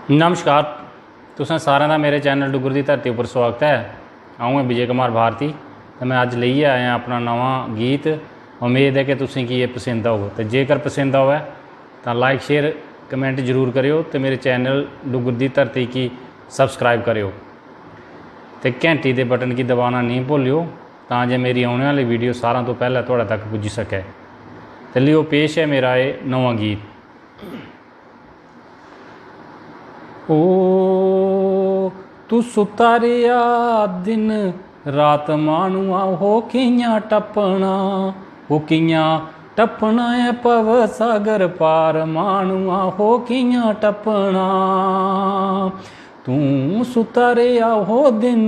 नमस्कार, तुसें सारें दा मेरे चैनल डुग्गर दी धरती उप्पर स्वागत है। अऊं ऐ विजय कुमार भारती ते मैं अज्ज लेइयै आया अपना नवां गीत। उम्मीद है कि तुसें गी एह् पसंद आग ते जेकर पसंद आवै तां लाइक शेयर कमेंट जरूर करेओ ते मेरे चैनल डुग्गर दी धरती गी सबसक्राइब करेओ ते घंटी दे बटन गी दबाना नहीं भुल्लिओ तां जे मेरी औने आह्ली वीडियो सारें तो पैह्लें तुहाड़े तक पुज्जी सकै। ते लिओ पेश है मेरा एह् नवां गीत। ओ तू सुता रेहा दिन रात मानुआ हो कियां टप्पना, हो कियां टप्पना है भव सागर पार मानुआ हो कियां टप्पना। तू सुता रेहा हो दिन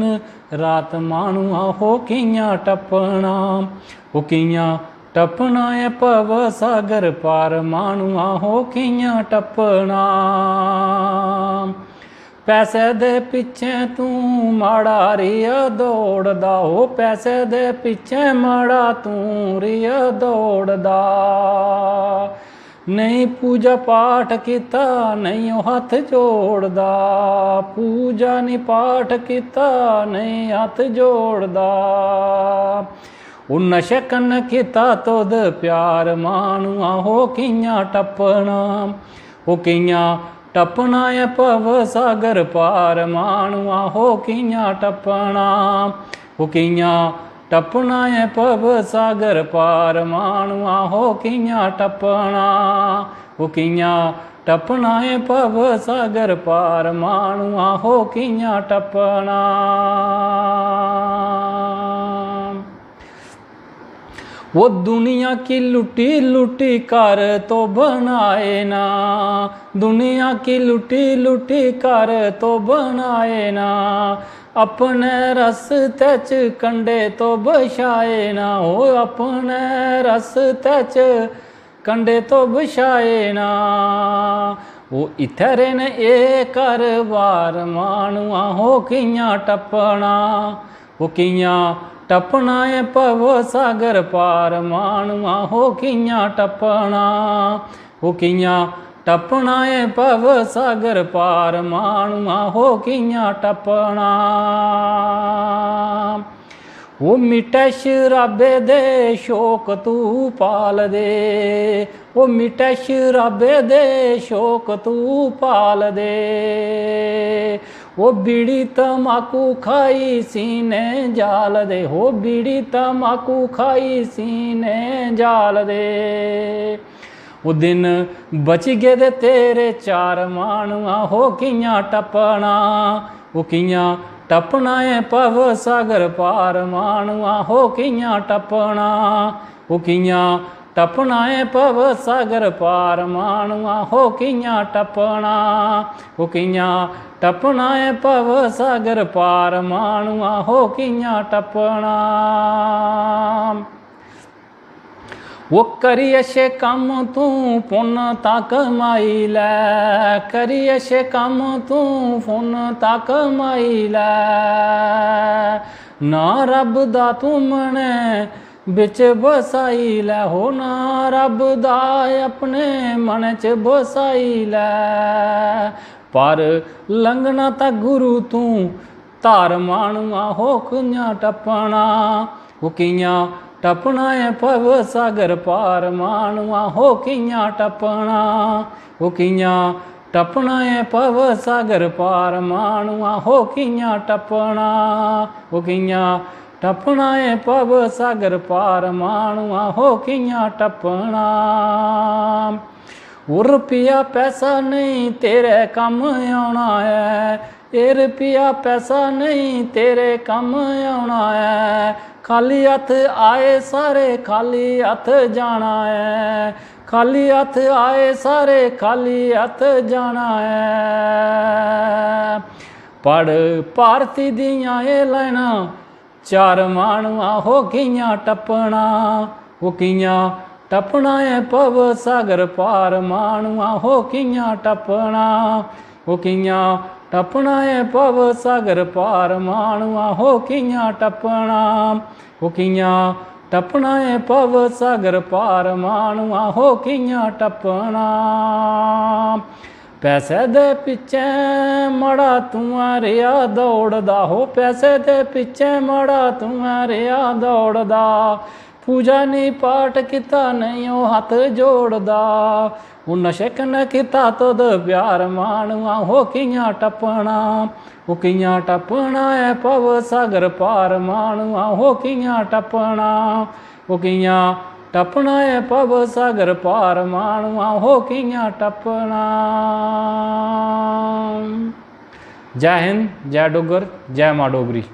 रात मानुआ हो कियां टप्पना, हो कियां टप्पना है भव सागर पार मानुआ हो कियां टप्पना। पैसे दे पिछे तू माड़ा रिया दौड़दा, हो पैसे दे पिछे माड़ा तू रिया दौड़दा। नहीं पूजा पाठ किता नहीं हथ जोड़दा, पूजा नहीं पाठ किता नहीं हथ जोड़दा। ओ नशे कन्न किता तुद प्यार मानुआ हो कियां टप्पना, हो कियां टप्पना है भव सागर पार मानुआ हो कियां टप्पना, हो कियां टप्पना है भव सागर पार मानुआ हो कियां टप्पना, हो कियां टप्पना है भव सागर पार मानुआ हो कियां टप्पना। वो दुनिया की लुटी लुटी कर तो बनाए ना, दुनिया की लुटी लुटी कर तो बनाए ना। अपने रस्ते च कंडे तो बछाए ना, हो अपने रस्ते च कंडे तो बछाए ना। वो इत्थरे ने ए कर वार मानुआ हो कियां टप्पना, हो कियां टप्पना है भव सागर पार मानुआ हो कियां टप्पना, हो कियां टप्पना है भव सागर पार मानुआ हो कियां टप्पना। वो मिटे शराबे दे शौक तू पाल दे, वो मिटे शराबे दे शौक तू पाल दे। वो बीड़ी तमाकू खाई सीने जाल दे, हो बीड़ी तमाकू खाई सीने जाल दे। वो दिन बच गए दे तेरे चार मानुआ हो कियां टप्पना, वो कियां टप्पना है भव सागर पार मानुआ हो कियां टप्पना, वो कियां टप्पना है भव सागर पार मानुआ हो कियां टप्पना, हो कियां टप्पना है भव सागर पार मानुआ हो कियां टप्पना। वो करी अच्छे कम तू पुन्न ता कमाई लै, करी अच्छे कम तू पुन्न ता कमाई लै। ना रब दा तू मने बिच बसाई लै, हो ना रब दा अपने मन च बसाई लै। पर लंघना ता गुरु तू धार मानुआ हो कियां टप्पना, हो कियां टप्पना है भव सागर पार मानुआ हो कियां टप्पना, हो कियां टप्पना है भव सागर पार मानुआ हो कियां टप्पना, हो कियां टप्पना है भव सागर पार मानुआ हो कियां टप्पना। वो रुपया पैसा नहीं तेरे कम आना है, ये रुपया पैसा नहीं तेरे कम आना है। खाली हथ आए सारे खाली हथ जाना है, खाली हथ आए सारे खाली हथ जाना है। पढ़ भारती दियां ए लाइना चार मानुआ हो कियां टप्पना, हो कियां टप्पना है भव सागर पार मानुआ हो कियां टप्पना, हो कियां टप्पना है भव सागर पार मानुआ हो कियां टप्पना, हो कियां टप्पना है भव सागर पार मानुआ हो कियां टप्पना। पैसे दे पिछे मड़ा तू रिया दौड़दा हो, पैसे दे पिछे मड़ा तू रिया दौड़दा, पूजा नी पाठ किता नहीं ओ हथ जोड़दा, वो नशे कन्नै किता तुद प्यार मानवा हो कियां टपना, वो कियां टपना है भव सागर पार मानवा हो कियां टपना, वो कियां टपना है भव सागर पार मानवा हो कियां टपना। जय हिंद, जय डुग्गर, जय मां डोगरी।